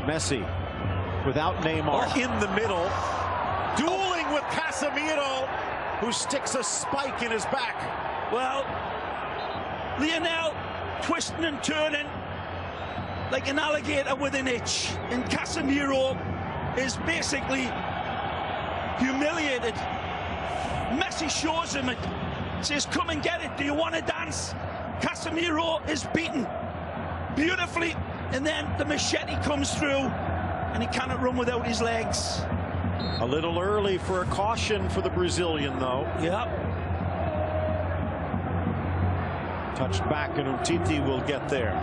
Messi without Neymar in the middle, dueling with Casemiro, who sticks a spike in his back. Well, Lionel twisting and turning like an alligator with an itch, and Casemiro is basically humiliated. Messi shows him it, says, "Come and get it. Do you want to dance?" Casemiro is beaten beautifully, and then the machete comes through, and he cannot run without his legs. A little early for a caution for the Brazilian, though. Yeah. Touched back, and Umtiti will get there.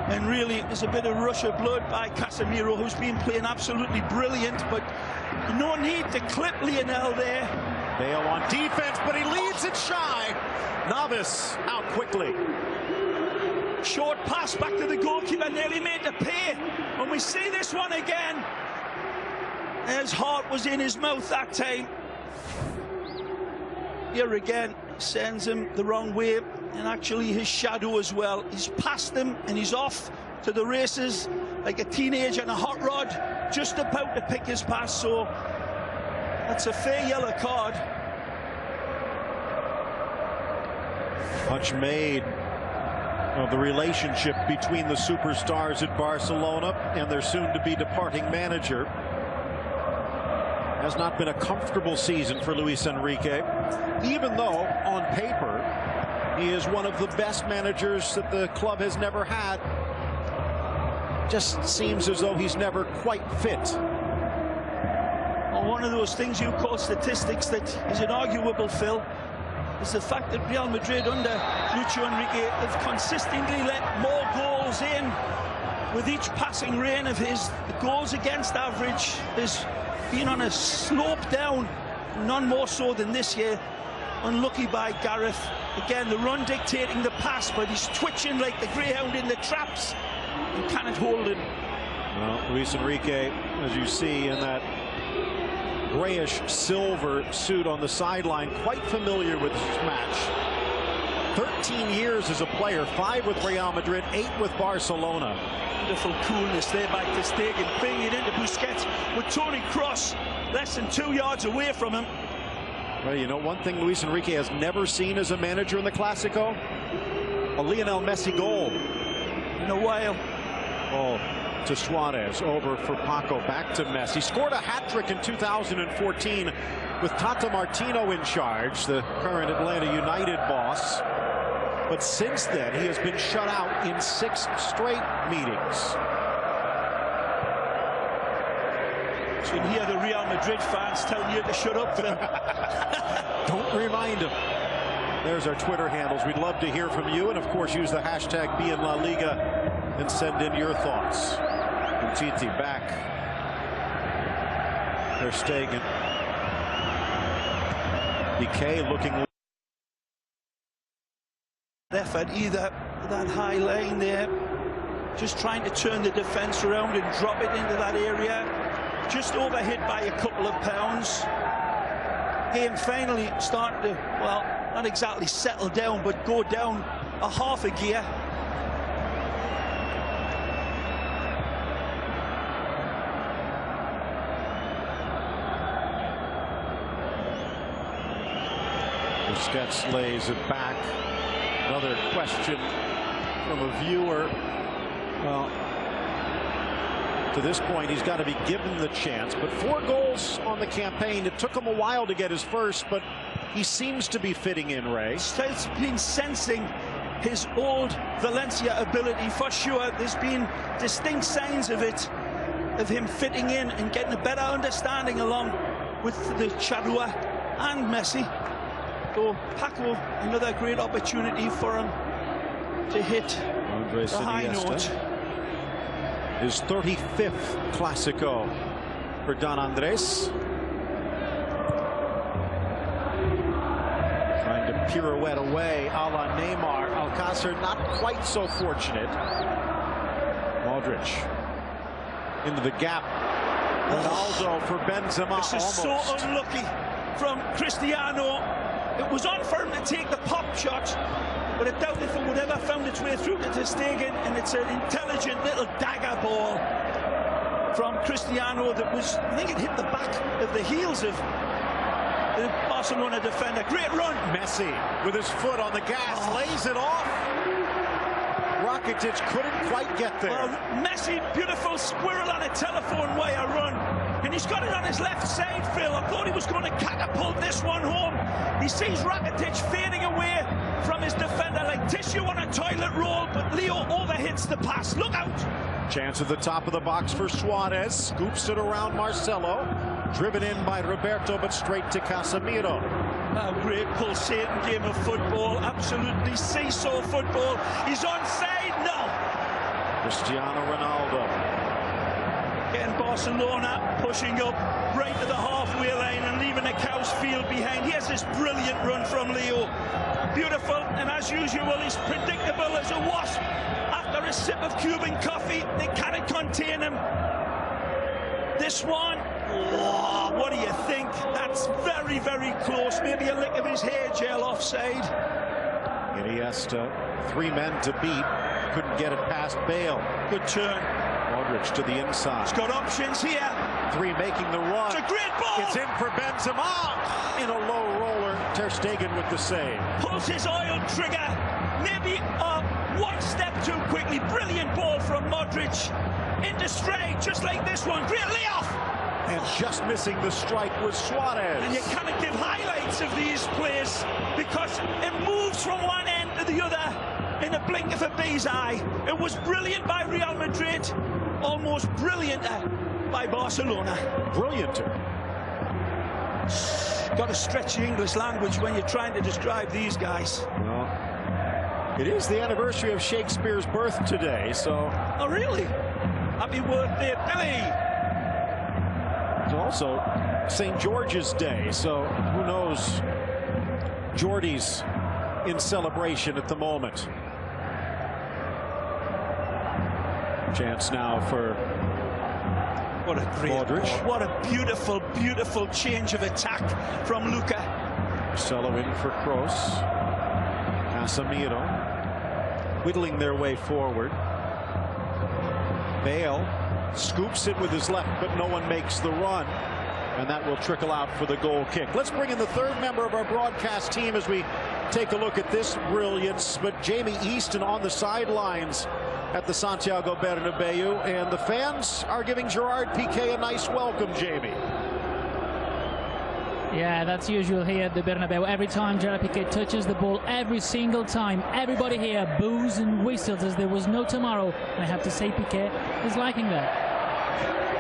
And really, there's a bit of rush of blood by Casemiro, who's been playing absolutely brilliant, but no need to clip Lionel there. Bale on defense, but he leaves it shy. Navas out quickly. Short pass back to the goalkeeper, nearly made the pay. When we see this one again, his heart was in his mouth that time. Here again, sends him the wrong way, and actually his shadow as well. He's past him, and he's off to the races like a teenager in a hot rod, just about to pick his pass. So that's a fair yellow card. Much made of the relationship between the superstars at Barcelona and their soon-to-be departing manager. Has not been a comfortable season for Luis Enrique, even though on paper he is one of the best managers that the club has never had. Just seems as though he's never quite fit. Well, one of those things you call statistics that is inarguable, Phil, is the fact that Real Madrid under Luis Enrique have consistently let more goals in with each passing reign of his. The goals against average has been on a slope down, none more so than this year. Unlucky by Gareth. Again, the run dictating the pass, but he's twitching like the greyhound in the traps and cannot hold it. Well, Luis Enrique, as you see in that grayish silver suit on the sideline, quite familiar with this match. 13 years as a player, 5 with Real Madrid, 8 with Barcelona. Wonderful coolness there by ter Stegen, playing it into Busquets with Toni Kroos less than 2 yards away from him. Well, you know, one thing Luis Enrique has never seen as a manager in the Clásico? A Lionel Messi goal. In a while. Oh, to Suarez, over for Paco, back to Messi. Scored a hat-trick in 2014 with Tata Martino in charge, the current Atlanta United boss. But since then, he has been shut out in 6 straight meetings. So you can hear the Real Madrid fans telling you to shut up, Phil. Don't remind him. There's our Twitter handles. We'd love to hear from you, and of course use the hashtag #BeInLaLiga and send in your thoughts. Umtiti back. Ter Stegen. Piqué looking effort either that high line there, just trying to turn the defense around and drop it into that area, just overhit by a couple of pounds. Game finally starting to, well, not exactly settle down, but go down a half a gear. Busquets lays it back. Another question from a viewer. Well, to this point, he's got to be given the chance. But 4 goals on the campaign. It took him a while to get his first, but he seems to be fitting in, Ray. He's been sensing his old Valencia ability for sure. There's been distinct signs of it, of him fitting in and getting a better understanding along with the Charrua and Messi. So Paco, another great opportunity for him to hit the high note. His 35th Clásico for Don Andrés. Trying to pirouette away a la Neymar. Alcácer not quite so fortunate. Modric into the gap. Ronaldo for Benzema. This is so unlucky from Cristiano. It was on for him to take the pop shot, but I doubt if it would ever found its way through to ter Stegen, and it's an intelligent little from Cristiano that was, I think it hit the back of the heels of the Barcelona defender. Great run. Messi with his foot on the gas, lays it off. Rakitic couldn't quite get there. Well, Messi, beautiful squirrel on a telephone wire run. And he's got it on his left side, Phil. I thought he was going to catapult this one home. He sees Rakitic fading away from his defender like tissue on a toilet roll, but Leo overhits the pass. Look out! Chance at the top of the box for Suarez. Scoops it around Marcelo. Driven in by Roberto, but straight to Casemiro. A great pulsating game of football. Absolutely seesaw football. He's onside. No! Cristiano Ronaldo. Again, Barcelona pushing up right to the halfway line and leaving a cow's field behind. Here's this brilliant run from Leo. Beautiful, and as usual, he's predictable as a wasp. After a sip of Cuban coffee, they cannot contain him. This one, oh, what do you think? That's very, very close. Maybe a lick of his hair gel offside. Iniesta, 3 men to beat. Couldn't get it past Bale. Good turn. Modric to the inside. He's got options here. 3 making the run. It's a great ball. It's in for Benzema. In a low roller. Ter Stegen with the save. Pulls his oil trigger. Maybe one step too quickly. Brilliant ball from Modric. Into straight, just like this one. Great layoff. And just missing the strike was Suarez. And you cannot give highlights of these plays because it moves from one end to the other in a blink of a bee's eye. It was brilliant by Real Madrid, almost brillianter by Barcelona. Brillianter. Got to stretch the English language when you're trying to describe these guys. Well, it is the anniversary of Shakespeare's birth today, so... Oh, really? Happy birthday, Billy! It's also St. George's Day, so who knows? Geordie's in celebration at the moment. Chance now for what a great Modric. Ball. What a beautiful, beautiful change of attack from Luka. Marcelo in for Kroos. Casemiro whittling their way forward. Bale scoops it with his left, but no one makes the run. And that will trickle out for the goal kick. Let's bring in the 3rd member of our broadcast team as we take a look at this brilliance. But Jamie Easton on the sidelines at the Santiago Bernabeu. And the fans are giving Gerard Piqué a nice welcome, Jamie. Yeah, that's usual here at the Bernabeu. Every time Gerard Piqué touches the ball, every single time, everybody here boos and whistles as there was no tomorrow. And I have to say Piqué is liking that.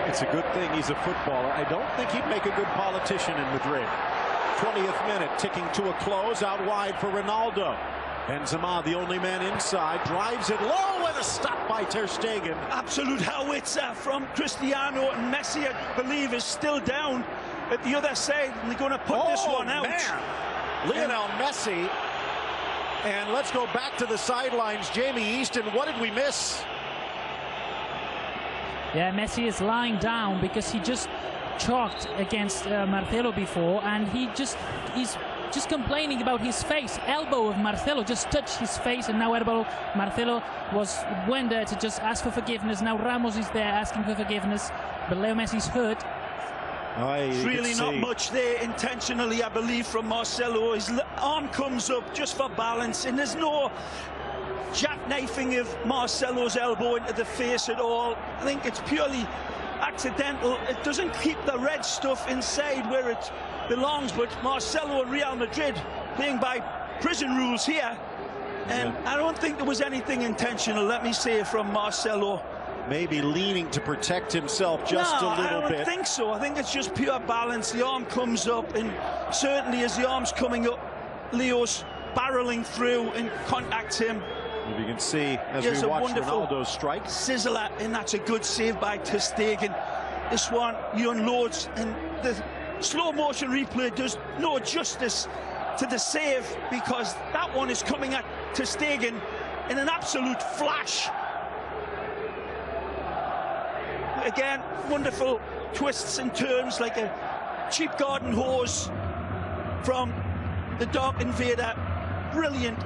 It's a good thing he's a footballer. I don't think he'd make a good politician in Madrid. 20th minute, ticking to a close, out wide for Ronaldo. Benzema, the only man inside, drives it low and a stop by Ter Stegen. Absolute howitzer from Cristiano, and Messi, I believe, is still down at the other side, and they're going to put this one out. Man. Lionel Messi. And let's go back to the sidelines. Jamie Easton, what did we miss? Yeah, Messi is lying down because he just chalked against Marcelo before, and he's just complaining about his face. Elbow of Marcelo just touched his face, and now elbow Marcelo went there to just ask for forgiveness. Now Ramos is there asking for forgiveness, but Leo Messi's hurt. It's really not much there intentionally, I believe, from Marcelo. His arm comes up just for balance, and there's no jackknifing of Marcelo's elbow into the face at all. I think it's purely accidental. It doesn't keep the red stuff inside where it belongs, but Marcelo and Real Madrid playing by prison rules here, and I don't think there was anything intentional, let me say, from Marcelo. Maybe leaning to protect himself just a little bit. I don't think so. I think it's just pure balance. The arm comes up, and certainly as the arm's coming up, Leo's barreling through and contacts him. If you can see as we watch Ronaldo's strike. Sizzler, and that's a good save by Ter Stegen. This one, he unloads, and the slow motion replay does no justice to the save, because that one is coming at Ter Stegen in an absolute flash. Again, wonderful twists and turns like a cheap garden hose from the Dark Invader. Brilliant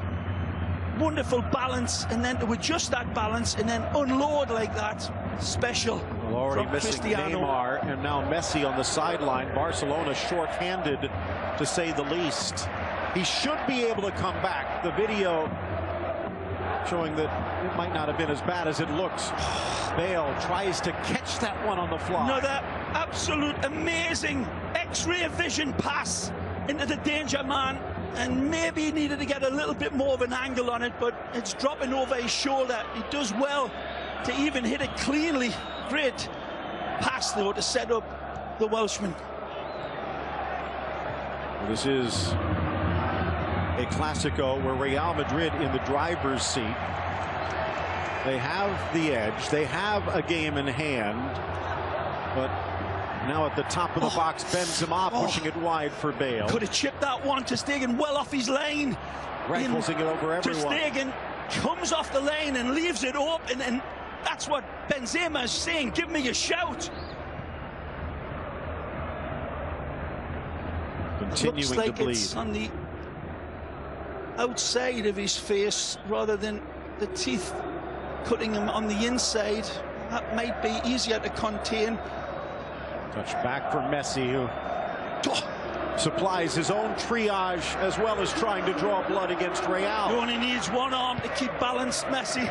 wonderful balance, and then to adjust that balance and then unload like that. Special. Well, already from missing Cristiano. Neymar, and now Messi on the sideline. Barcelona short-handed, to say the least. He should be able to come back. The video showing that it might not have been as bad as it looks. Bale tries to catch that one on the fly. Another absolute amazing X-ray vision pass into the danger man, and maybe he needed to get a little bit more of an angle on it, but it's dropping over his shoulder. He does well to even hit it cleanly. Great pass though to set up the Welshman. This is a Clasico where Real Madrid in the driver's seat. They have the edge. They have a game in hand. But now at the top of the box, Benzema pushing it wide for Bale. Could have chipped that one. Ter Stegen well off his lane. Rifling it over everyone. Ter Stegen comes off the lane and leaves it open, and that's what Benzema is saying. Give me a shout. Continuing Looks like to bleed. it's on the outside of his face rather than the teeth cutting him on the inside. That might be easier to contain. Touch back for Messi, who supplies his own triage as well as trying to draw blood against Real. He only needs one arm to keep balanced, Messi.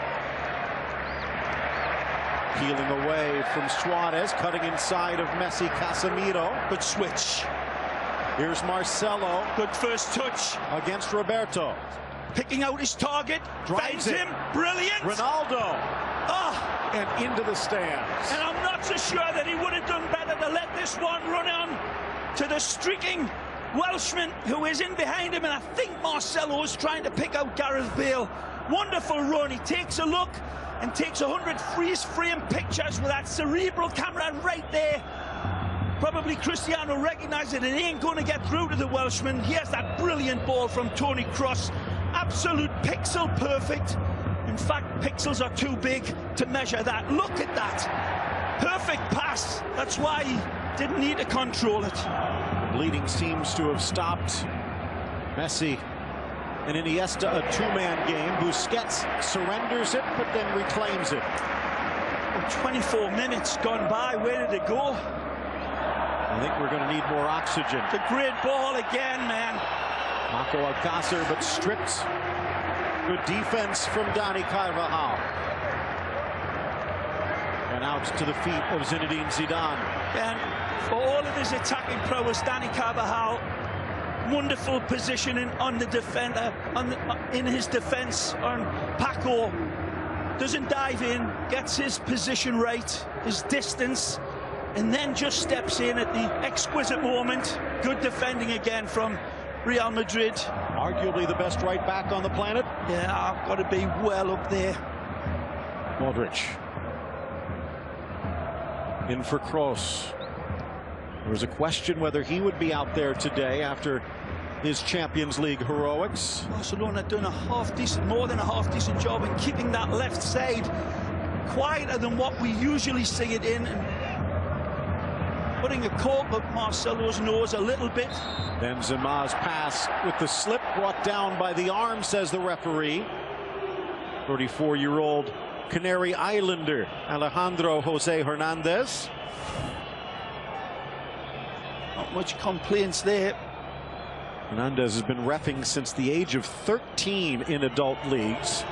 Peeling away from Suarez, cutting inside of Messi. Casemiro. Good switch. Here's Marcelo. Good first touch. Against Roberto. Picking out his target. Drives Finds him. Brilliant. Ronaldo. And into the stands. And I'm not so sure that he would have done better to let this one run on to the streaking Welshman who is in behind him. And I think Marcelo is trying to pick out Gareth Bale. Wonderful run. He takes a look and takes 100 freeze frame pictures with that cerebral camera right there. Probably Cristiano recognized it. It ain't going to get through to the Welshman. Here's that brilliant ball from Toni Kroos. Absolute pixel perfect. In fact, pixels are too big to measure that. Look at that. Perfect pass. That's why he didn't need to control it. Bleeding seems to have stopped. Messi and Iniesta, a two-man game. Busquets surrenders it, but then reclaims it. Well, 24 minutes gone by. Where did it go? I think we're going to need more oxygen. It's a great ball again, man. Marco Alcácer, but stripped. Good defense from Dani Carvajal. And out to the feet of Zinedine Zidane. And for all of his attacking prowess, Dani Carvajal, wonderful positioning on the defender, in his defense on Paco. Doesn't dive in, gets his position right, his distance, and then just steps in at the exquisite moment. Good defending again from Real Madrid. Arguably the best right back on the planet. Yeah, I've got to be well up there. Modric. In for Kroos. There was a question whether he would be out there today after his Champions League heroics. Barcelona done more than a half-decent job in keeping that left side quieter than what we usually see it in, and putting a cork up Marcelo's nose a little bit. Benzema's pass with the slip brought down by the arm, says the referee. 34-year-old Canary Islander Alejandro Jose Hernandez. Not much complaints there. Hernandez has been reffing since the age of 13 in adult leagues.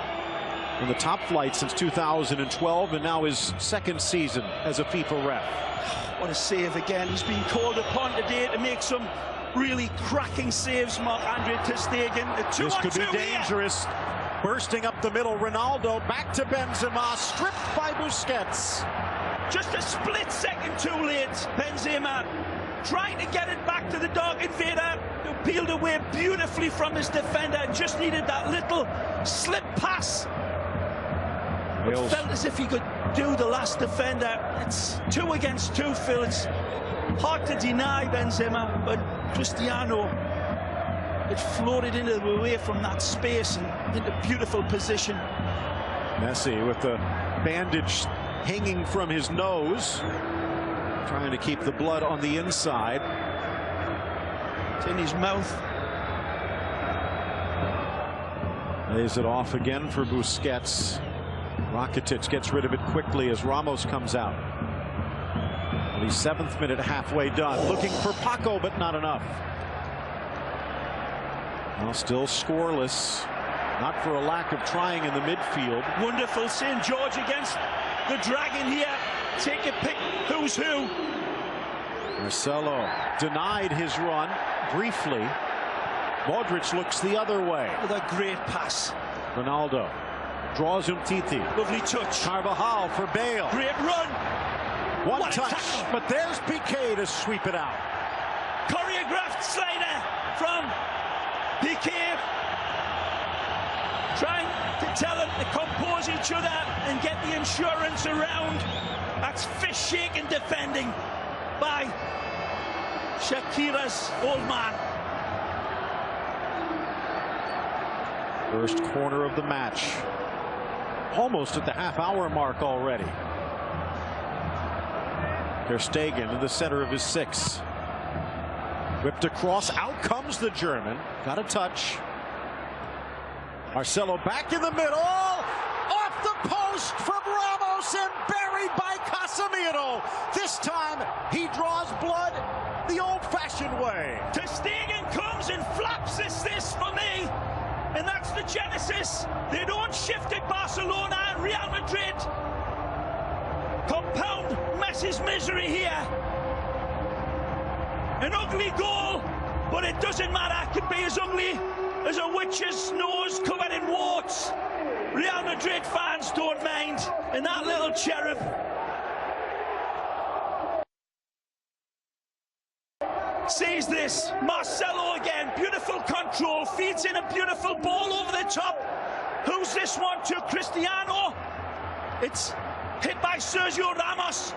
In the top flight since 2012, and now his second season as a FIFA ref. What a save again. He's been called upon today to make some really cracking saves, Marc-Andre Ter Stegen. This could be dangerous. Bursting up the middle, Ronaldo back to Benzema, stripped by Busquets. Just a split second too late. Benzema trying to get it back to the dog invader, who peeled away beautifully from his defender and just needed that little slip pass. It felt as if he could do the last defender. It's 2 against 2, Phil. It's hard to deny Benzema, but Cristiano, it floated away from that space and into beautiful position. Messi with the bandage hanging from his nose, trying to keep the blood on the inside. It's in his mouth. Lays it off again for Busquets. Rakitic gets rid of it quickly as Ramos comes out. The 7th minute, halfway done. Looking for Paco, but not enough. Well, still scoreless. Not for a lack of trying in the midfield. Wonderful St. George against the Dragon here. Take a pick. Who's who? Marcelo denied his run briefly. Modric looks the other way. With a great pass. Ronaldo draws Umtiti. Lovely touch. Carvajal for Bale. Great run. One touch, but there's Piqué to sweep it out. Choreographed slider from Piqué. Trying to tell them to compose each other and get the insurance around. That's fish-shaking defending by Shakira's old man. First corner of the match. Almost at the half-hour mark already. Ter Stegen in the center of his 6. Whipped across. Out comes the German. Got a touch. Marcelo back in the middle. Off the post from Ramos and buried by Casemiro. This time he draws blood the old-fashioned way. Ter Stegen comes and flaps this for me. And that's the genesis. They don't shift at Barcelona and Real Madrid. Compound Messi's misery here. An ugly goal, but it doesn't matter. It could be as ugly as a witch's nose covered in warts. Real Madrid fans don't mind. And that little cherub sees this. Marcelo again. Beautiful control. Feeds in a beautiful ball over the top. Who's this one to? Cristiano. It's hit by Sergio Ramos.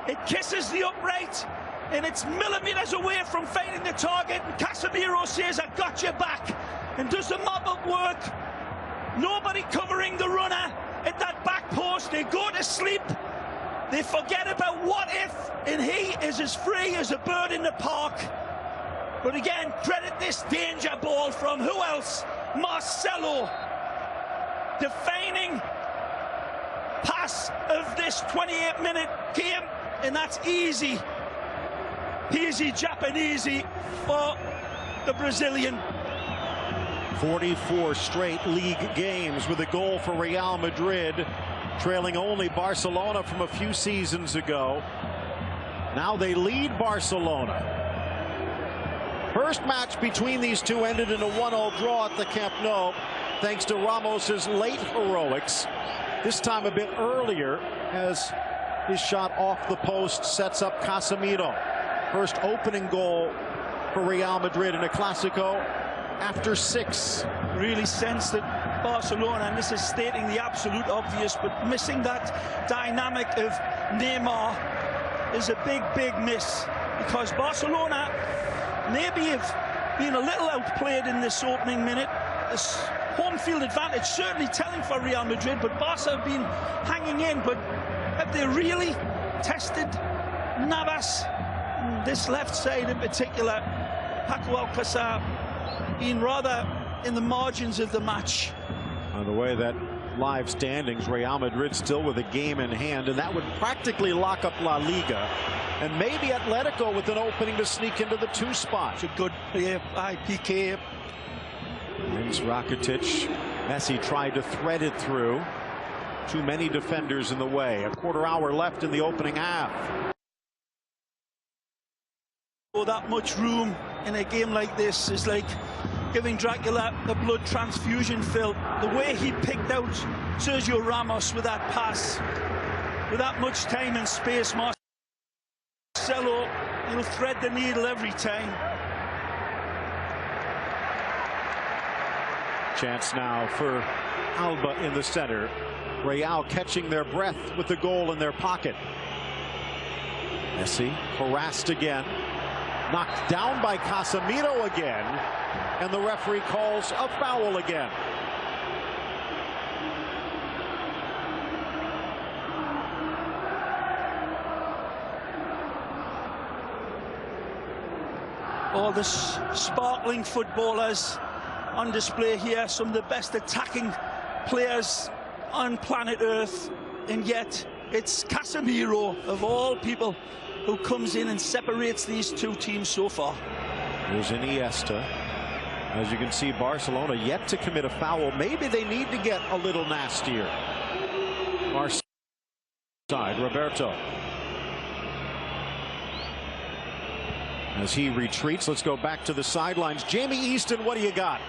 It kisses the upright. And it's millimeters away from finding the target. And Casemiro says, I got your back. And does the mop-up work? Nobody covering the runner at that back post. They go to sleep. They forget about what if. And he is as free as a bird in the park. But again, credit this danger ball from who else? Marcelo. Defining pass of this 28-minute game. And that's easy. Easy Japanese for the Brazilian. 44 straight league games with a goal for Real Madrid, trailing only Barcelona from a few seasons ago. Now they lead Barcelona. First match between these two ended in a 1-0 draw at the Camp Nou, thanks to Ramos's late heroics. This time a bit earlier, as his shot off the post sets up Casemiro. First opening goal for Real Madrid in a Clásico after 6. Really sense that Barcelona, and this is stating the absolute obvious, but missing that dynamic of Neymar is a big miss, because Barcelona maybe have been a little outplayed in this opening minute. This home field advantage certainly telling for Real Madrid, but Barca have been hanging in. But have they really tested Navas? This left side in particular, Paco Alcácer, being rather in the margins of the match. On the way that live standings, Real Madrid still with a game in hand, and that would practically lock up La Liga. And maybe Atletico with an opening to sneak into the 2 spot. It's a good play by Piqué. Wins Rakitic. Messi tried to thread it through. Too many defenders in the way. A quarter hour left in the opening half. That much room in a game like this is like giving Dracula a blood transfusion, Phil. The way he picked out Sergio Ramos with that pass, with that much time and space, Marcelo, he'll thread the needle every time. Chance now for Alba in the center. Real catching their breath with the goal in their pocket. Messi harassed again. Knocked down by Casemiro again. And the referee calls a foul again. All the sparkling footballers on display here. Some of the best attacking players on planet Earth, and yet it's Casemiro, of all people, who comes in and separates these two teams so far. Here's Iniesta. As you can see, Barcelona yet to commit a foul. Maybe they need to get a little nastier. Our side, Roberto. As he retreats, let's go back to the sidelines. Jamie Easton, what do you got?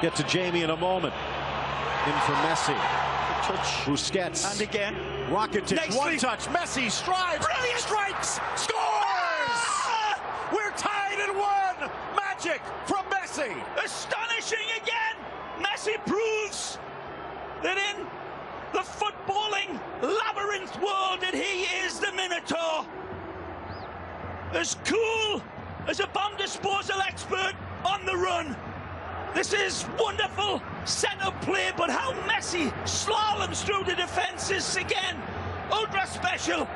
Get to Jamie in a moment. In for Messi. Touch. Busquets. And again. Rakitic. One touch. Messi strides. Brilliant. Strikes. Scores! We're tied at 1. Magic from Messi. Astonishing again. Messi proves that in the footballing labyrinth world that he is the Minotaur. As cool as a bomb disposal expert on the run. This is wonderful set-up play, but how Messi slaloms through the defences again. Ultra special.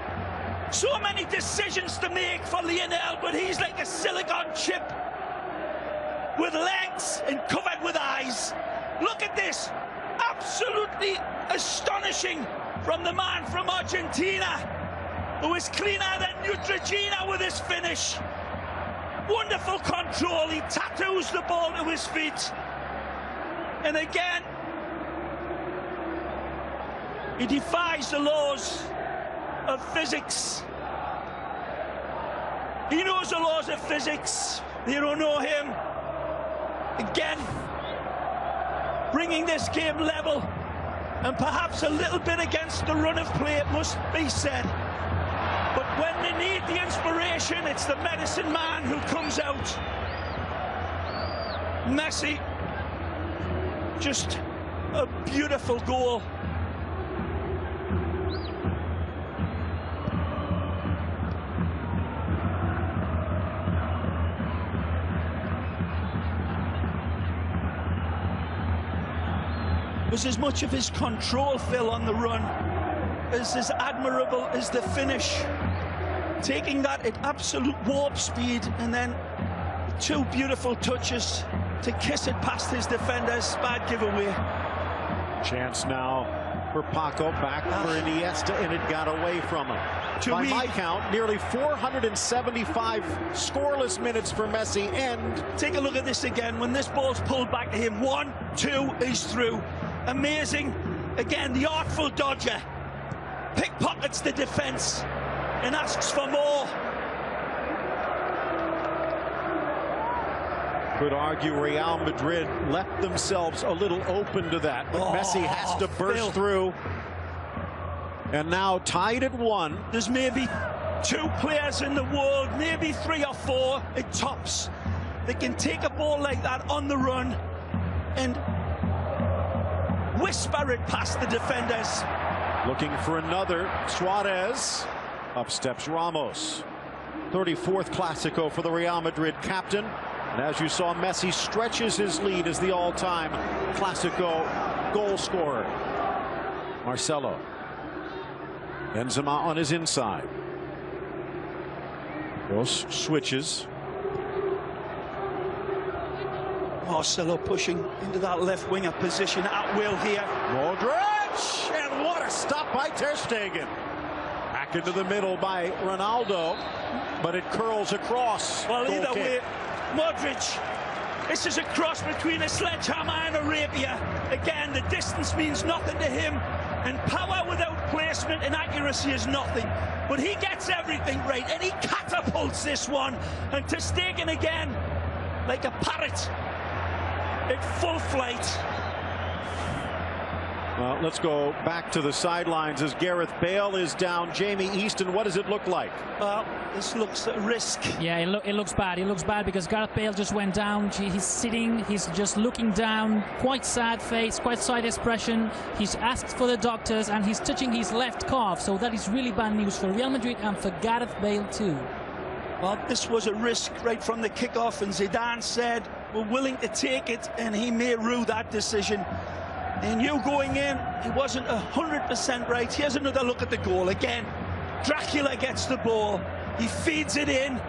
So many decisions to make for Lionel, but he's like a silicon chip with legs and covered with eyes. Look at this. Absolutely astonishing from the man from Argentina, who is cleaner than Neutrogena with his finish. Wonderful control. He tattoos the ball to his feet. And again, he defies the laws of physics. He knows the laws of physics. They don't know him. Again, bringing this game level, and perhaps a little bit against the run of play, it must be said. But when they need the inspiration, it's the medicine man who comes out. Messi, just a beautiful goal. Was as much of his control, Phil, on the run as admirable as the finish. Taking that at absolute warp speed, and then 2 beautiful touches to kiss it past his defenders. Bad giveaway. Chance now for Paco, back for Iniesta, and it got away from him. By my count, nearly 475 scoreless minutes for Messi, and take a look at this again. When this ball's pulled back to him, 1, 2, he's through. Amazing. Again, the artful dodger pickpockets the defense and asks for more. Could argue Real Madrid left themselves a little open to that, but Messi has to burst through. And now tied at 1. There's maybe 2 players in the world, maybe 3 or 4 at tops, that can take a ball like that on the run and whisper it past the defenders. Looking for another. Suarez. Up steps Ramos. 34th Clásico for the Real Madrid captain. And as you saw, Messi stretches his lead as the all-time Clásico goal scorer. Marcelo. Benzema on his inside. Those switches. Marcelo pushing into that left winger position at will here. Modric, and what a stop by Ter Stegen. Back into the middle by Ronaldo, but it curls across. Well, either way, Modric, this is a cross between a sledgehammer and a rapier. Again, the distance means nothing to him, and power without placement and accuracy is nothing. But he gets everything right, and he catapults this one. And Ter Stegen again, like a parrot at full flight. Well, let's go back to the sidelines as Gareth Bale is down. Jamie Easton, what does it look like? Well, this looks at risk. Yeah, it looks bad. It looks bad because Gareth Bale just went down. He's sitting, he's just looking down, quite sad face, quite sad expression. He's asked for the doctors and he's touching his left calf. So that is really bad news for Real Madrid and for Gareth Bale too. Well, this was a risk right from the kickoff, and Zidane said we're willing to take it, and he may rue that decision. And you going in, he wasn't 100% right. Here's another look at the goal. Again, Dracula gets the ball. He feeds it in.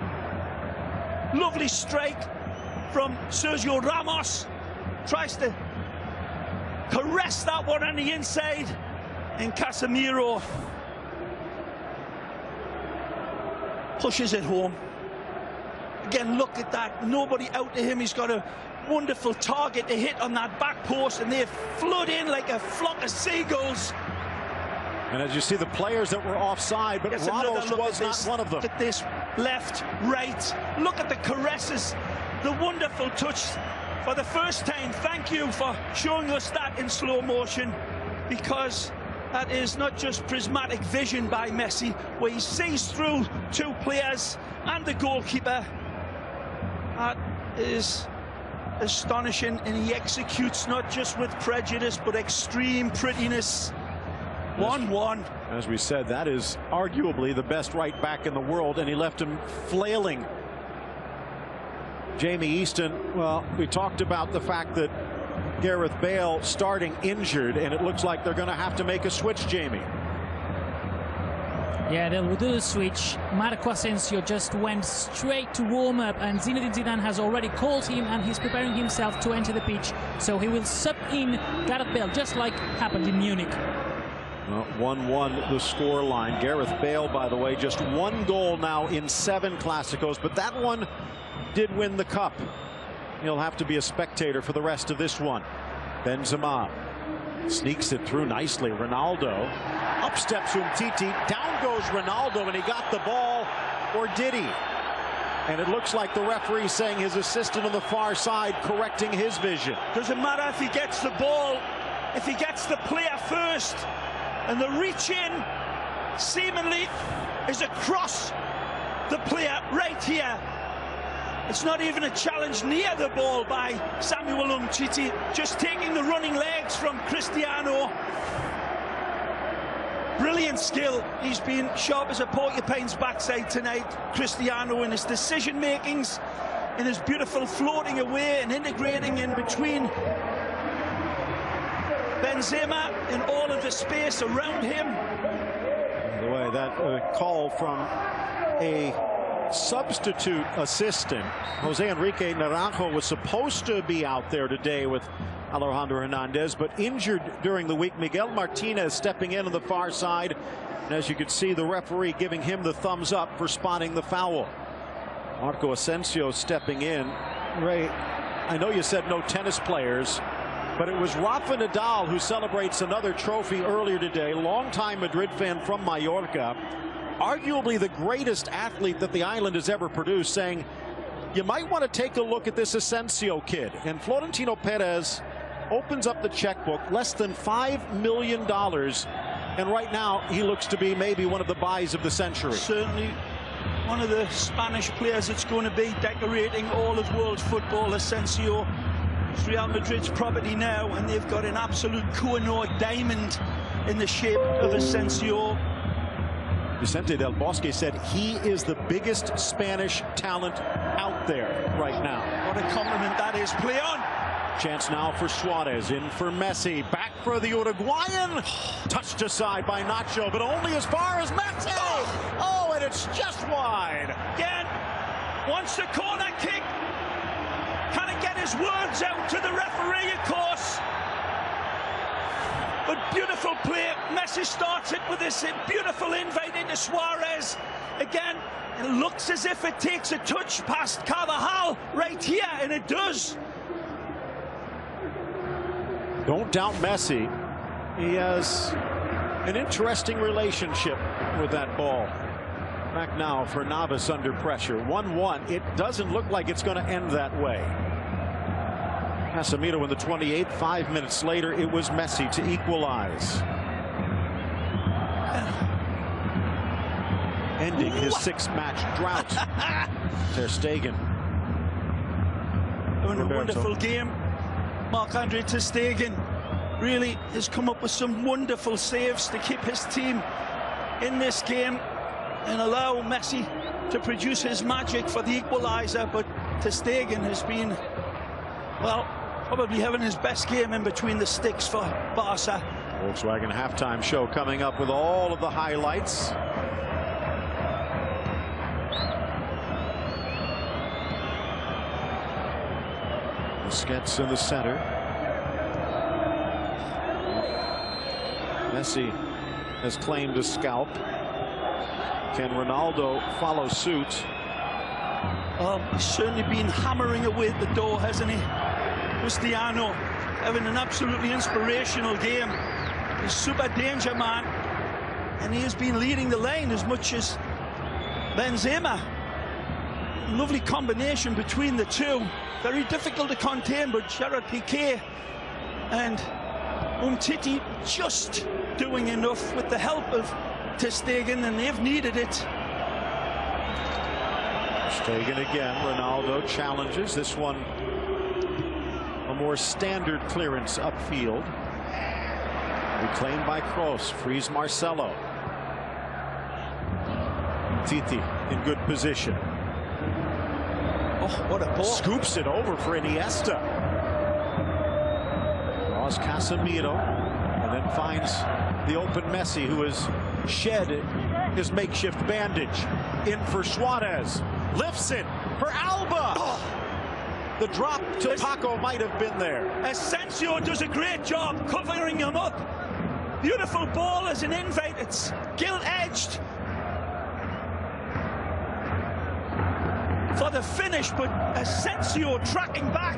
Lovely strike from Sergio Ramos. Tries to caress that one on the inside. And Casemiro pushes it home. Again, look at that. Nobody out to him. He's got a wonderful target to hit on that back post, and they flood in like a flock of seagulls. And as you see, the players that were offside, but Ramos was not one of them. Look at this, left, right. Look at the caresses, the wonderful touch. For the first time, thank you for showing us that in slow motion, because that is not just prismatic vision by Messi, where he sees through two players and the goalkeeper. That is astonishing, and he executes not just with prejudice, but extreme prettiness. 1-1. As we said, that is arguably the best right back in the world, and he left him flailing. Jamie Easton, well, we talked about the fact that Gareth Bale starting injured, and it looks like they're going to have to make a switch, Jamie. Yeah, they'll do the switch. Marco Asensio just went straight to warm up, and Zinedine Zidane has already called him, and he's preparing himself to enter the pitch. So he will sub in Gareth Bale, just like happened in Munich. 1-1 the score line. Gareth Bale, by the way, just one goal now in 7 Clásicos, but that one did win the cup. He'll have to be a spectator for the rest of this one. Benzema sneaks it through nicely. Ronaldo, up steps Umtiti, down goes Ronaldo, and he got the ball, or did he? And it looks like the referee saying his assistant on the far side correcting his vision. Doesn't matter if he gets the ball, if he gets the player first. And the reach in seemingly is across the player right here. It's not even a challenge near the ball by Samuel Umtiti, just taking the running legs from Cristiano. Brilliant skill. He's been sharp as a porcupine's backside tonight, Cristiano, in his decision makings, in his beautiful floating away and integrating in between Benzema in all of the space around him. By the way, that call from a substitute assistant. Jose Enrique Naranjo was supposed to be out there today with Alejandro Hernandez, but injured during the week. Miguel Martinez stepping in on the far side. And as you can see, the referee giving him the thumbs up for spotting the foul. Marco Asensio stepping in. Ray, I know you said no tennis players, but it was Rafa Nadal who celebrates another trophy earlier today. Longtime Madrid fan from Mallorca, arguably the greatest athlete that the island has ever produced, saying you might want to take a look at this Asensio kid. And Florentino Perez opens up the checkbook, less than $5 million. And right now he looks to be maybe one of the buys of the century. Certainly one of the Spanish players that's going to be decorating all of world football. Asensio, it's Real Madrid's property now, and they've got an absolute Koh-i-Noor diamond in the shape of Asensio. Vicente Del Bosque said he is the biggest Spanish talent out there right now. What a compliment that is. Play on. Chance now for Suarez, in for Messi, back for the Uruguayan. Touched aside by Nacho, but only as far as Messi. Oh, and it's just wide. Again, wants the corner kick. Can he get his words out to the referee, of course? But beautiful play. Messi starts it with this beautiful invite into Suarez. Again, it looks as if it takes a touch past Carvajal right here, and it does. Don't doubt Messi. He has an interesting relationship with that ball. Back now for Navas under pressure. 1-1. It doesn't look like it's going to end that way. Casemiro in the 28th. 5 minutes later, it was Messi to equalize. Ending his 6-match drought. Ter Stegen. Doing a wonderful game. Marc-Andre Ter Stegen really has come up with some wonderful saves to keep his team in this game and allow Messi to produce his magic for the equaliser. But Ter Stegen has been, well, probably having his best game in between the sticks for Barca. Volkswagen halftime show coming up with all of the highlights. Busquets in the center. Messi has claimed a scalp. Can Ronaldo follow suit? Well, he's certainly been hammering away at the door, hasn't he? Cristiano having an absolutely inspirational game. He's super danger man, and he has been leading the line as much as Benzema. Lovely combination between the two. Very difficult to contain, but Gerard Piqué and Umtiti just doing enough with the help of ter Stegen, and they've needed it. Stegen again. Ronaldo challenges. This one a more standard clearance upfield. Reclaimed by Kroos. Frees Marcelo. Titi in good position. Oh, what a ball. Scoops it over for Iniesta. Draws Casemiro and then finds the open Messi, who has shed his makeshift bandage. In for Suarez. Lifts it for Alba. Oh. The drop to Paco might have been there. Asensio does a great job covering him up. Beautiful ball as an invite. It's gilt-edged for the finish, but Asensio tracking back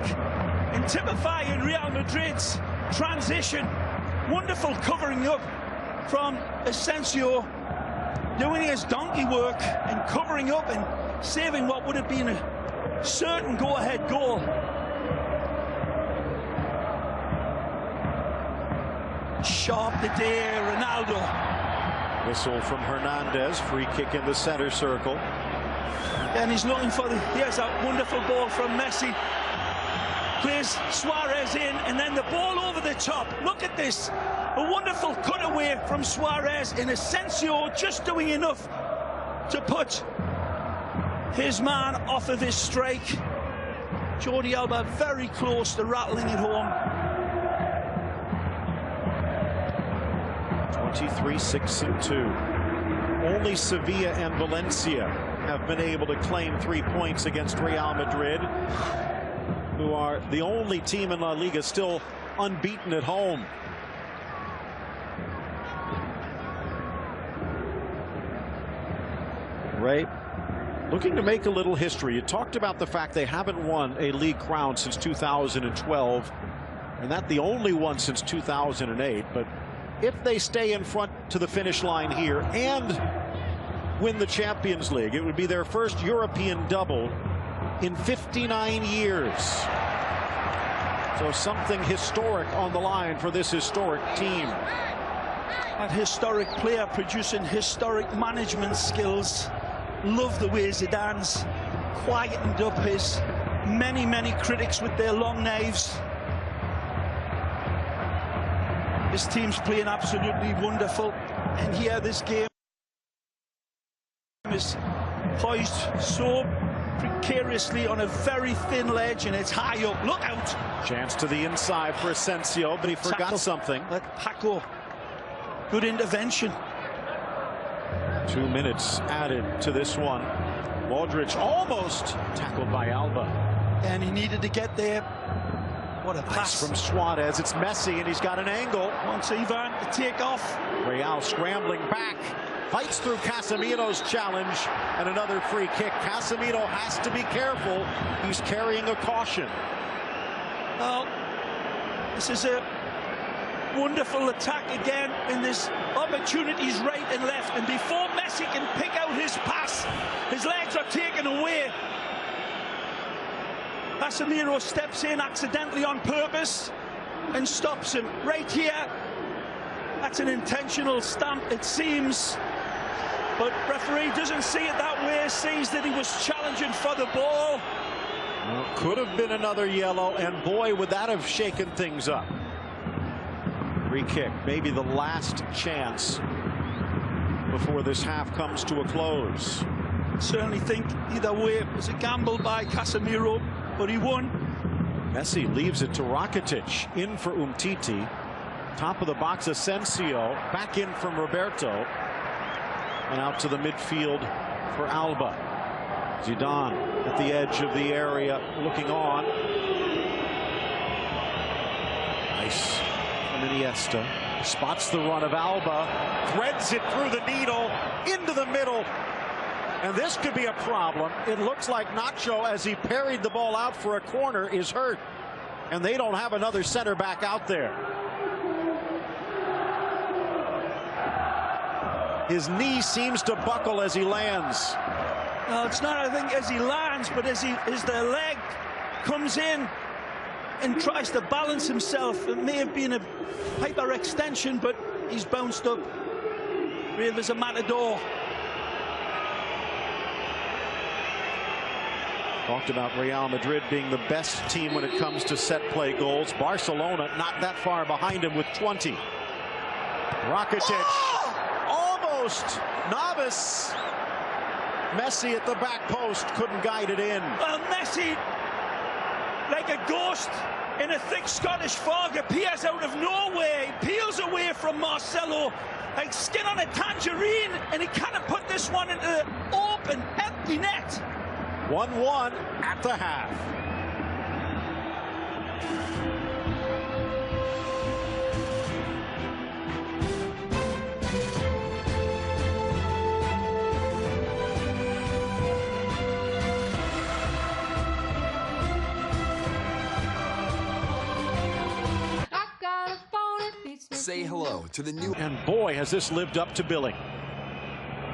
and typifying Real Madrid's transition. Wonderful covering up from Asensio, doing his donkey work and covering up and saving what would have been a certain go-ahead goal. Sharp the day, Ronaldo. Whistle from Hernandez. Free kick in the center circle. And he's looking for here's a wonderful ball from Messi. Plays Suarez in, and then the ball over the top. Look at this. A wonderful cutaway from Suarez, and Asensio just doing enough to put his man off of his strike. Jordi Alba very close to rattling it home. 23-6-2. Only Sevilla and Valencia have been able to claim 3 points against Real Madrid, who are the only team in La Liga still unbeaten at home. Ray, looking to make a little history. You talked about the fact they haven't won a league crown since 2012, and that the only one since 2008. But if they stay in front to the finish line here and win the Champions League, it would be their first European double in 59 years. So something historic on the line for this historic team. That historic player producing historic management skills. Love the way Zidane's quietened up his many critics with their long knives. This team's playing absolutely wonderful, and here this game is poised so precariously on a very thin ledge, and it's high up. Look out! Chance to the inside for Asensio, but he forgot something. Let Paco. Good intervention. 2 minutes added to this one. Modric almost tackled by Alba. And he needed to get there. What a pass from Suarez. It's Messi, and he's got an angle. Wants Ivan to take off. Real scrambling back. Fights through Casemiro's challenge, and another free kick. Casemiro has to be careful. He's carrying a caution. Well, this is a wonderful attack again, in this opportunities right and left, and before Messi can pick out his pass, his legs are taken away. Casemiro steps in accidentally on purpose and stops him right here. That's an intentional stamp, it seems, but referee doesn't see it that way. Sees that he was challenging for the ball. Well, could have been another yellow, and boy, would that have shaken things up. Free kick, maybe the last chance before this half comes to a close. Certainly think either way it was a gamble by Casemiro, but he won. Messi leaves it to Rakitic, in for Umtiti. Top of the box, Asensio, back in from Roberto, and out to the midfield for Alba. Zidane at the edge of the area looking on. Nice from Iniesta. Spots the run of Alba, threads it through the needle into the middle, and this could be a problem. It looks like Nacho, as he parried the ball out for a corner, is hurt, and they don't have another center back out there. His knee seems to buckle as he lands. No, it's not, I think, as he lands, but as the leg comes in and tries to balance himself. It may have been a hyperextension, but he's bounced up. Brave as a matador. Talked about Real Madrid being the best team when it comes to set play goals. Barcelona not that far behind him with 20. Rakitic. Almost. Navas. Messi at the back post couldn't guide it in. Well, Messi, like a ghost in a thick Scottish fog, appears out of nowhere. He peels away from Marcelo like skin on a tangerine, and he cannot put this one into the open, empty net. 1-1 at the half. Say hello to the new. And boy, has this lived up to billing.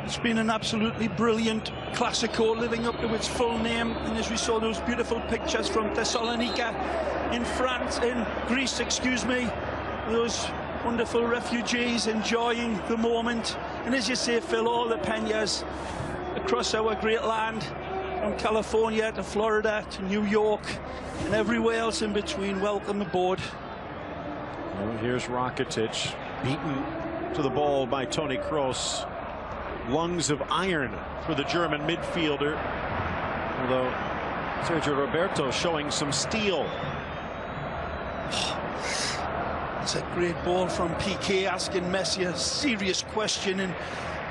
It's been an absolutely brilliant Classico, living up to its full name. And as we saw those beautiful pictures from Thessalonica in France, in Greece, excuse me, those wonderful refugees enjoying the moment. And as you say, Phil, all the Peñas across our great land, from California to Florida to New York and everywhere else in between, welcome aboard. Well, here's Rakitic, beaten to the ball by Toni Kroos. Lungs of iron for the German midfielder, although Sergio Roberto showing some steel. It's a great ball from Piqué, asking Messi a serious question, and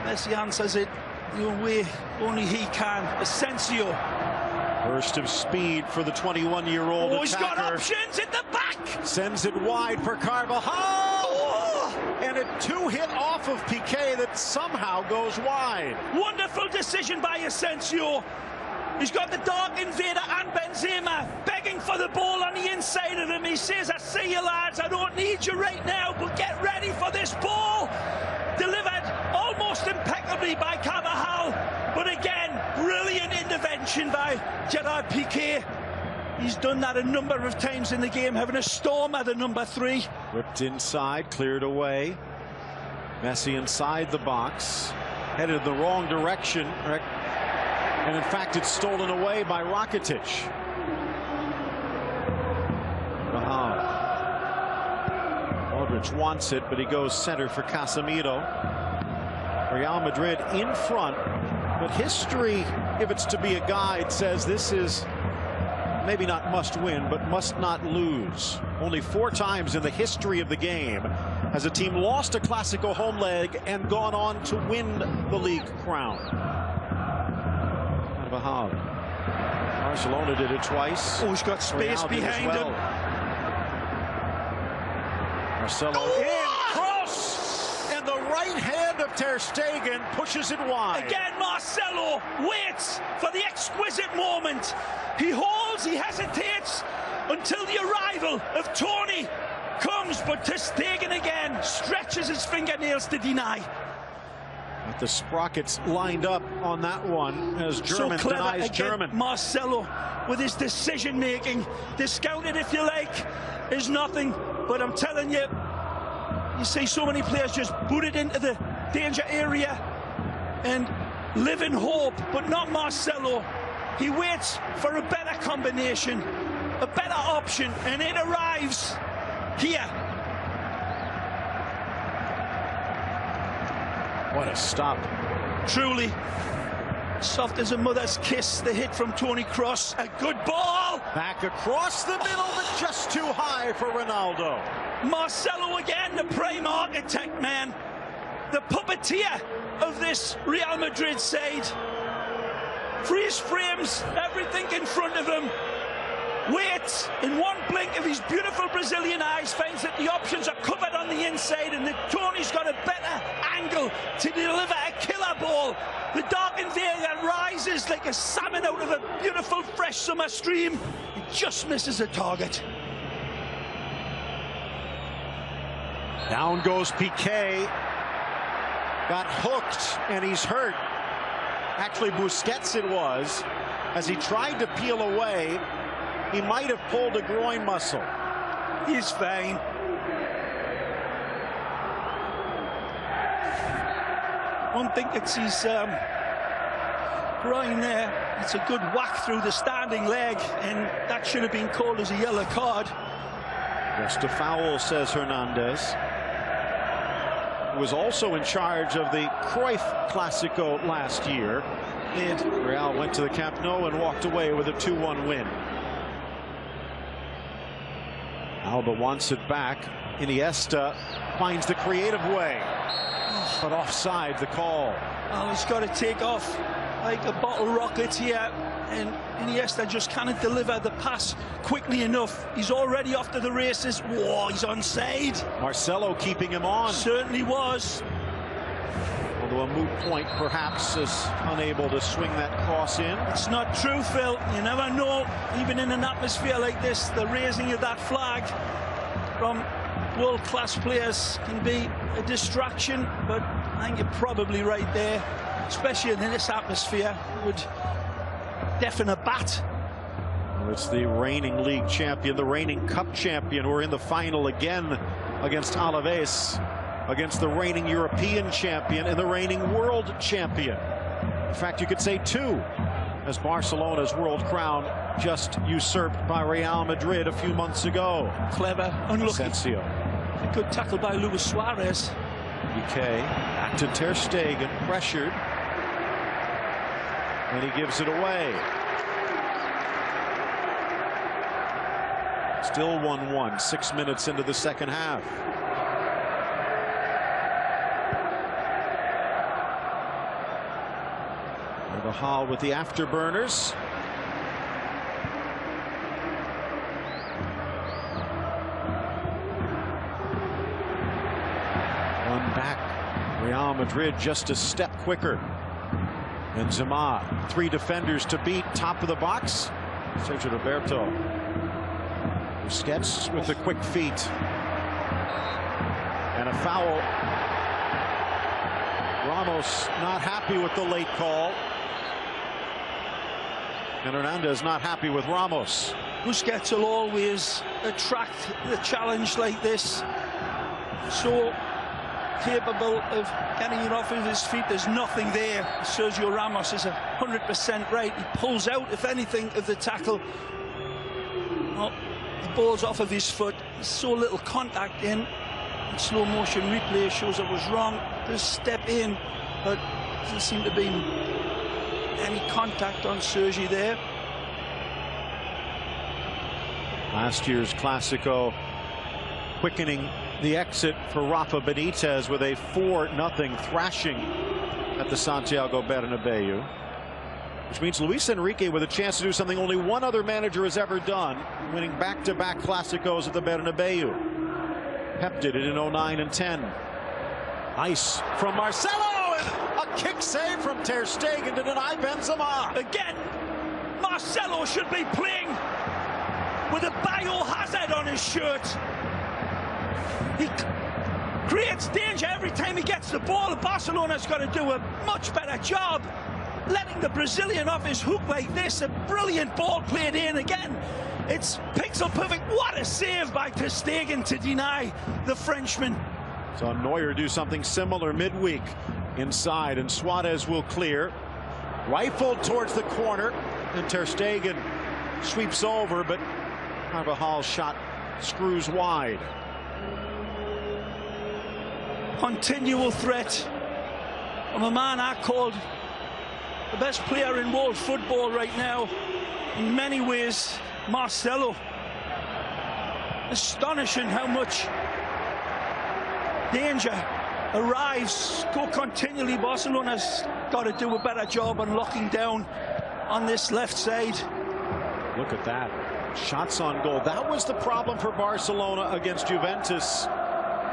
Messi answers it the way only he can. Asensio. Burst of speed for the 21-year-old attacker. He's got options at the back. Sends it wide for Carvajal. Oh! And a two-hit off of Piqué that somehow goes wide. Wonderful decision by Asensio. He's got the dark invader and Benzema begging for the ball on the inside of him. He says, I see you lads, I don't need you right now, but get ready for this ball. Delivered almost impeccably by Carvajal, but again, brilliant intervention by Gerard Piqué. He's done that a number of times in the game, having a storm at the number 3. Whipped inside, cleared away. Messi inside the box, headed the wrong direction, and in fact it's stolen away by Rakitic. Modric wants it, but he goes center for Casemiro. Real Madrid in front, but history, if it's to be a guide, says this is maybe not must win, but must not lose. Only 4 times in the history of the game has a team lost a Classico home leg and gone on to win the league crown. Carvajal. Barcelona did it twice. Oh, he's got space behind him. Marcelo in, cross, and the right hand of Ter Stegen pushes it wide. Again, Marcelo waits for the exquisite moment. He holds, he hesitates until the arrival of Tony comes, but Ter Stegen again stretches his fingernails to deny. With the sprockets lined up on that one as German so denies again, German. Marcelo with his decision making, discounted if you like, is nothing. But I'm telling you, you see so many players just booted into the danger area and live in hope, but not Marcelo. He waits for a better combination, a better option, and it arrives here. What a stop. Truly soft as a mother's kiss, the hit from Toni Kroos. A good ball. Back across the middle, but just too high for Ronaldo. Marcelo again, the prime architect, man. The puppeteer of this Real Madrid side. Freeze frames everything in front of him. waits in one blink of his beautiful Brazilian eyes, finds that the options are covered on the inside, and that Tony's got a better angle to deliver a killer ball. The darkened Vega rises like a salmon out of a beautiful fresh summer stream. It just misses the target. Down goes Piqué. Got hooked, and he's hurt. Actually, Busquets it was. As he tried to peel away, he might have pulled a groin muscle. He's fine. One thing it's his groin there. It's a good whack through the standing leg, and that should have been called as a yellow card. Just a foul, says Hernandez. Who was also in charge of the Cruyff Clásico last year. And Real went to the Camp Nou and walked away with a 2-1 win. Alba wants it back. Iniesta finds the creative way, but offside the call. Oh, he's got to take off like a bottle rocket here, and Iniesta just cannot deliver the pass quickly enough. He's already off to the races. Whoa, he's onside. Marcelo keeping him on. Certainly was. Although a moot point, perhaps, is unable to swing that cross in. It's not true, Phil. You never know, even in an atmosphere like this, the raising of that flag from world-class players can be a distraction, but I think you're probably right there, especially in this atmosphere, would deafen a bat. Well, it's the reigning league champion, the reigning cup champion. We're in the final again against Alaves, against the reigning European champion and the reigning world champion. In fact, you could say two, as Barcelona's world crown just usurped by Real Madrid a few months ago. Clever, unlucky. Asensio. A good tackle by Luis Suarez. Piqué back to Ter Stegen, pressured, and he gives it away. Still 1-1, 6 minutes into the second half. Hall with the afterburners. One back. Real Madrid just a step quicker. Benzema, 3 defenders to beat. Top of the box, Sergio Roberto. Busquets with the quick feet. And a foul. Ramos not happy with the late call. And Hernandez not happy with Ramos. Busquets will always attract the challenge like this. So capable of getting it off of his feet. There's nothing there. Sergio Ramos is 100% right. He pulls out, if anything, of the tackle. Well, the ball's off of his foot. There's so little contact in. And slow motion replay shows it was wrong. Just step in, but doesn't seem to be any contact on Sergi there. Last year's Clásico quickening the exit for Rafa Benitez with a 4-0 thrashing at the Santiago Bernabeu, which means Luis Enrique with a chance to do something only one other manager has ever done, winning back-to-back Clásicos at the Bernabeu. Pep did it in 09 and 10. Nice from Marcelo, and a kick save from Ter Stegen to deny Benzema. Again, Marcelo should be playing with a biohazard on his shirt. He creates danger every time he gets the ball. Barcelona's got to do a much better job letting the Brazilian off his hook like this. A brilliant ball played in again. It's pixel perfect. What a save by Ter Stegen to deny the Frenchman. So Neuer do something similar midweek inside, and Suarez will clear. Rifled towards the corner, and Ter Stegen sweeps over, but Carvajal's shot screws wide. Continual threat from a man I called the best player in world football right now. In many ways, Marcelo. Astonishing how much danger arrives so continually. Barcelona's got to do a better job on locking down on this left side. Look at that. shots on goal. That was the problem for Barcelona against Juventus,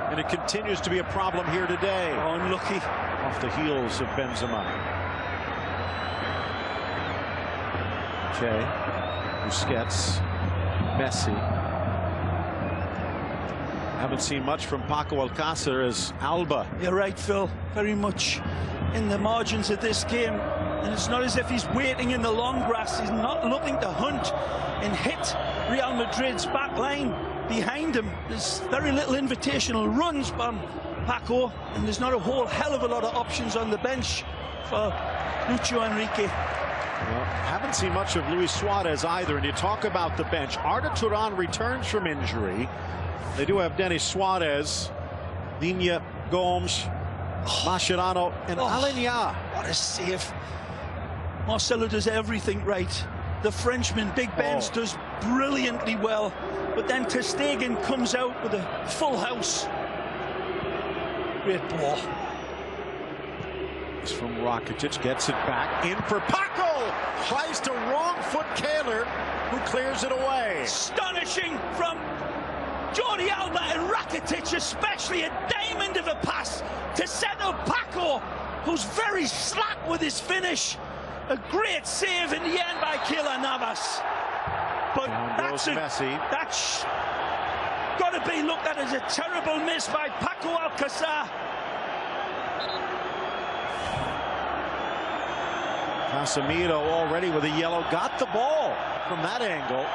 and it continues to be a problem here today. Unlucky. Off the heels of Benzema. Busquets, Messi. Haven't seen much from Paco Alcácer as Alba. You're right, Phil. Very much in the margins of this game. And it's not as if he's waiting in the long grass. He's not looking to hunt and hit Real Madrid's back line behind him. There's very little invitational runs from Paco, and there's not a whole hell of a lot of options on the bench for Lucho Enrique. Well, haven't seen much of Luis Suarez either. And you talk about the bench. Arda Turan returns from injury. They do have Denis Suarez, Digne, Gomes, Mascherano, and Alenya. What a save. Marcelo does everything right. The Frenchman, Big Benz, does brilliantly well. But then ter Stegen comes out with a full house. Great ball. It's from Rakitic, gets it back in for Paco. Tries to wrong foot Kaler, who clears it away. Astonishing from Jordi Alba and Rakitic, especially a diamond of a pass to set up Paco, who's very slack with his finish. A great save in the end by Keylor Navas. But that's got to be looked at as a terrible miss by Paco Alcácer. Casemiro already with a yellow, got the ball from that angle.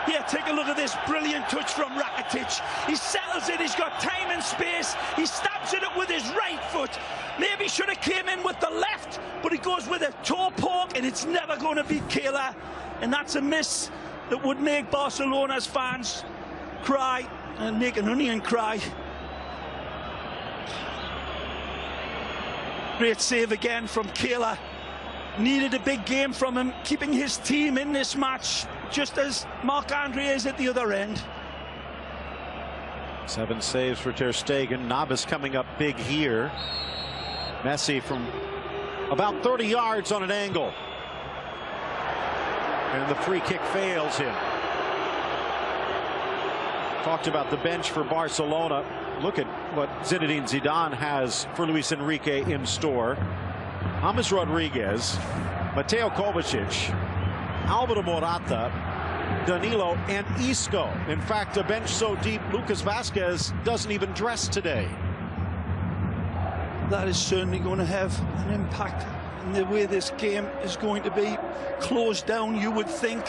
Yeah, take a look at this brilliant touch from Rakitic. He settles it, he's got time and space. He stabs it up with his right foot. Maybe should have came in with the left, but he goes with a toe poke, and it's never going to beat Keylor. And that's a miss that would make Barcelona's fans cry and make an onion cry. Great save again from Keylor. Needed a big game from him, keeping his team in this match, just as Marc-Andre is at the other end. 7 saves for ter Stegen. Navas coming up big here. Messi from about 30 yards on an angle. And the free kick fails him. Talked about the bench for Barcelona. Look at what Zinedine Zidane has for Luis Enrique in store. James Rodriguez, Mateo Kovacic, Alvaro Morata, Danilo, and Isco. In fact, a bench so deep, Lucas Vazquez doesn't even dress today. That is certainly going to have an impact in the way this game is going to be closed down, you would think.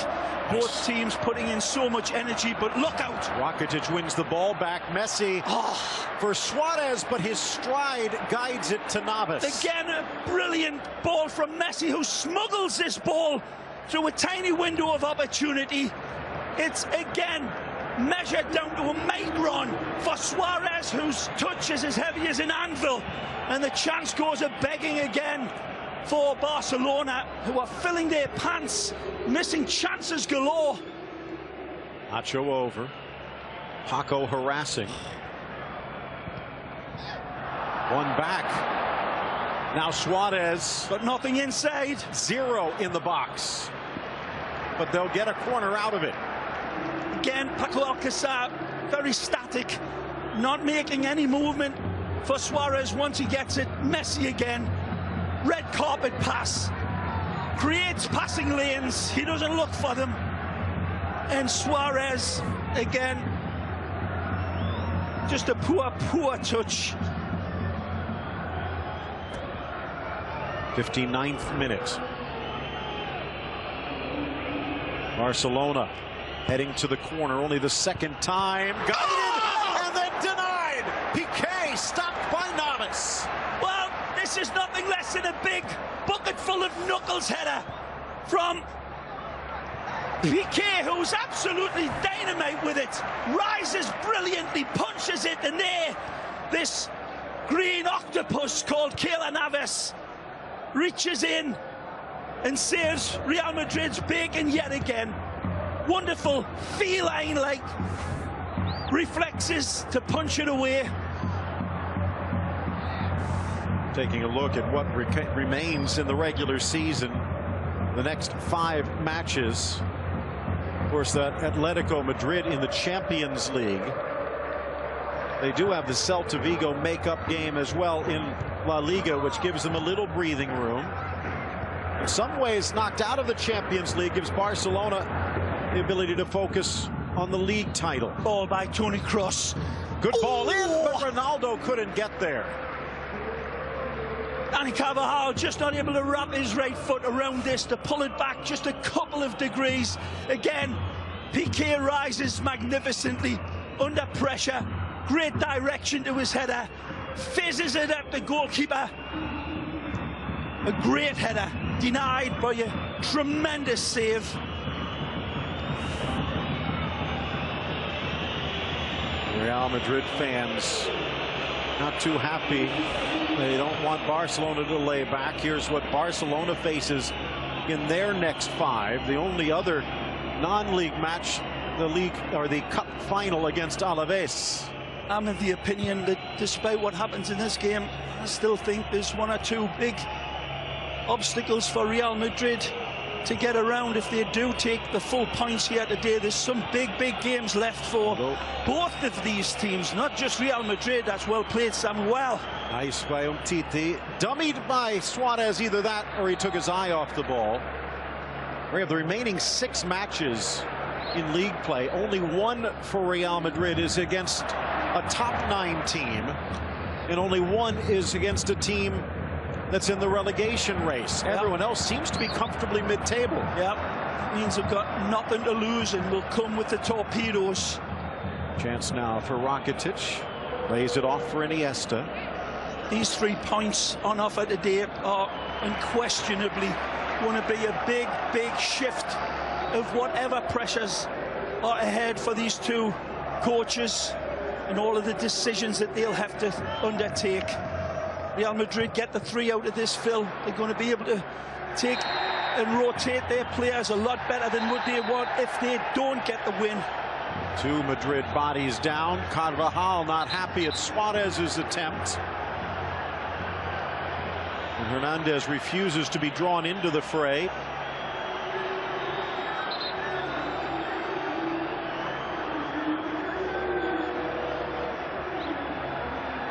Both teams putting in so much energy, but look out. Rakitic wins the ball back. Messi for Suarez, but his stride guides it to Navas. Again, a brilliant ball from Messi, who smuggles this ball through a tiny window of opportunity. It's again measured down to a micron for Suarez, whose touch is as heavy as an anvil. And the chance goes a-begging again for Barcelona, who are filling their pants, missing chances galore. Nacho over. Paco harassing. One back. Now Suarez. But nothing inside. 0 in the box. But they'll get a corner out of it. Again, Paco Alcácer, very static, not making any movement for Suarez once he gets it. Messi again. Red carpet pass. Creates passing lanes. He doesn't look for them. And Suarez, again, just a poor touch. 59th minute. Barcelona heading to the corner, only the second time. Guided and then denied. Piqué stopped by Navas. Well, this is nothing less than a big bucket full of knuckles header from Piqué, who's absolutely dynamite with it. Rises brilliantly, punches it, and there, this green octopus called Keylor Navas reaches in and saves Real Madrid's bacon yet again. Wonderful feline-like reflexes to punch it away. Taking a look at what remains in the regular season, the next 5 matches. course, that Atletico Madrid in the Champions League. They do have the Celta Vigo make-up game as well in La Liga, which gives them a little breathing room. In some ways, knocked out of the Champions League gives Barcelona the ability to focus on the league title. Ball by Toni Kroos. Good ball in, but Ronaldo couldn't get there. Dani Carvajal just not able to wrap his right foot around this to pull it back just a couple of degrees. Again, Piqué rises magnificently under pressure. Great direction to his header. Fizzes it at the goalkeeper. A great header. Denied by a tremendous save. Real Madrid fans not too happy. They don't want Barcelona to lay back. Here's what Barcelona faces in their next 5. The only other non-league match, the league or the cup final against Alaves. I'm of the opinion that despite what happens in this game, I still think there's 1 or 2 big obstacles for Real Madrid to get around if they do take the full points here today. There's some big games left for both of these teams, not just Real Madrid. That's well played, Samuel. Nice by Umtiti. Dummied by Suarez, either that or he took his eye off the ball. We have the remaining 6 matches in league play. Only 1 for Real Madrid is against a top 9 team, and only 1 is against a team that's in the relegation race. Everyone else seems to be comfortably mid-table. Yep, means they've got nothing to lose and will come with the torpedoes. Chance now for Rakitic. Lays it off for Iniesta. These 3 points on offer today are unquestionably going to be a big shift of whatever pressures are ahead for these 2 coaches and all of the decisions that they'll have to undertake. Real Madrid get the 3 out of this, Phil. They're going to be able to take and rotate their players a lot better than what they want if they don't get the win. 2 Madrid bodies down. Carvajal not happy at Suarez's attempt. And Hernandez refuses to be drawn into the fray.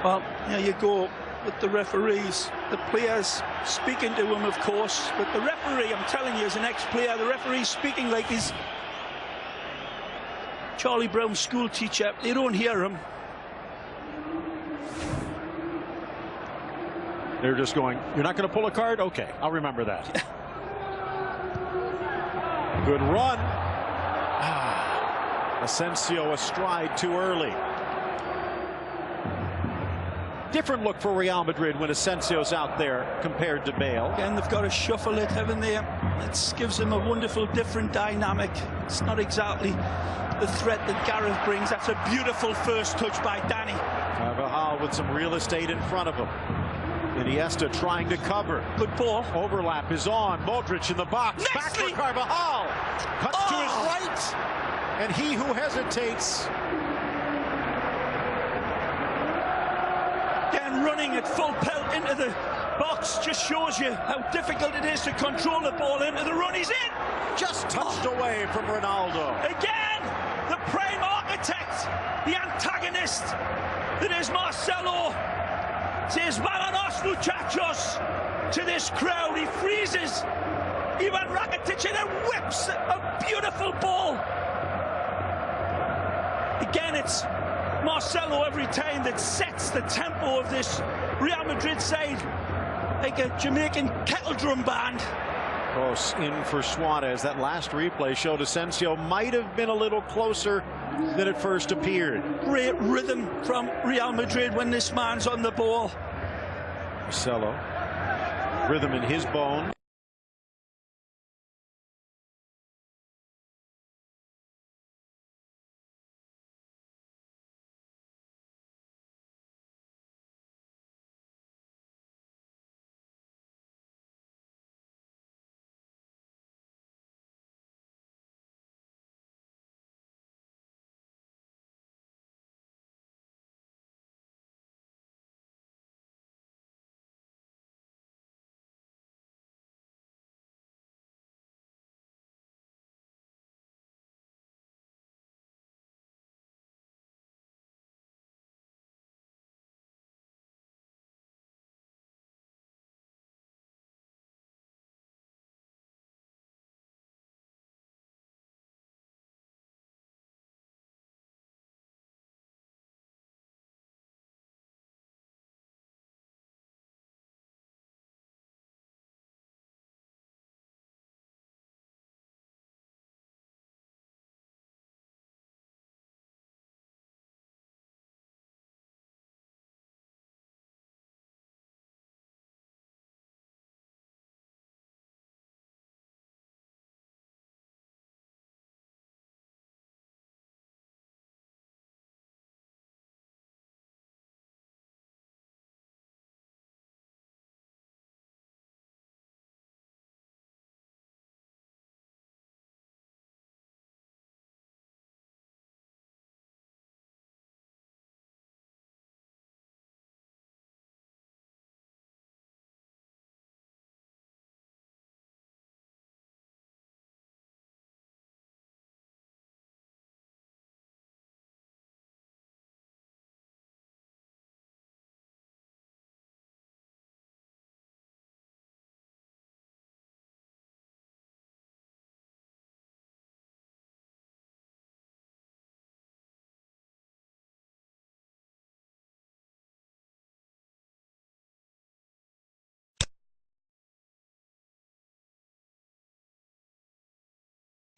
Well, there you go with the referees. The players speaking to him, of course, but the referee, I'm telling you, as an ex-player, the referee's speaking like he's Charlie Brown's school teacher. They don't hear him. They're just going, you're not going to pull a card? Okay, I'll remember that. Good run. Asensio astride too early. Different look for Real Madrid when Asensio's out there compared to Bale. Again, they've got to shuffle it, haven't they? It gives them a wonderful different dynamic. It's not exactly the threat that Gareth brings. That's a beautiful first touch by Dani. Carvajal with some real estate in front of him. Iniesta trying to cover. Good ball. Overlap is on. Modric in the box. Nicely. Back for Carvajal. Cuts to his right. And he who hesitates. Again, running at full pelt into the box just shows you how difficult it is to control the ball into the run. He's in. Just touched away from Ronaldo. Again, the prime architect, the antagonist that is Marcelo. Says, "Vámonos, muchachos," to this crowd. He freezes Ivan Rakitic and then whips a beautiful ball. Again, it's Marcelo every time that sets the tempo of this Real Madrid side like a Jamaican kettle drum band. Close in for Suarez. That last replay showed Asensio might have been a little closer than it first appeared. Great rhythm from Real Madrid when this man's on the ball. Marcelo, rhythm in his bones.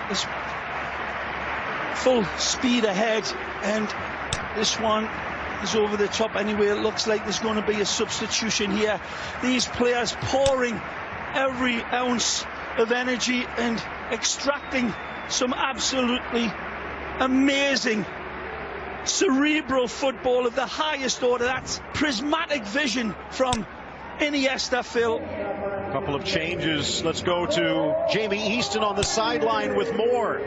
It's full speed ahead, and this one is over the top anyway. It looks like there's going to be a substitution here. These players pouring every ounce of energy and extracting some absolutely amazing cerebral football of the highest order. That's prismatic vision from Iniesta, Phil. A couple of changes. Let's go to Jamie Easton on the sideline with more.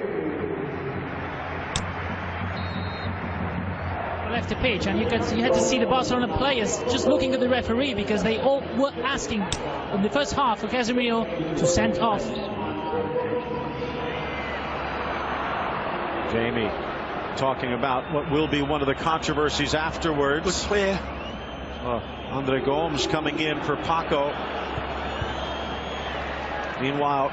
Left the pitch, and you had to see the Barcelona players just looking at the referee, because they all were asking in the first half for Casemiro to send off. Jamie talking about what will be one of the controversies afterwards. Good player. Andre Gomes coming in for Paco. Meanwhile,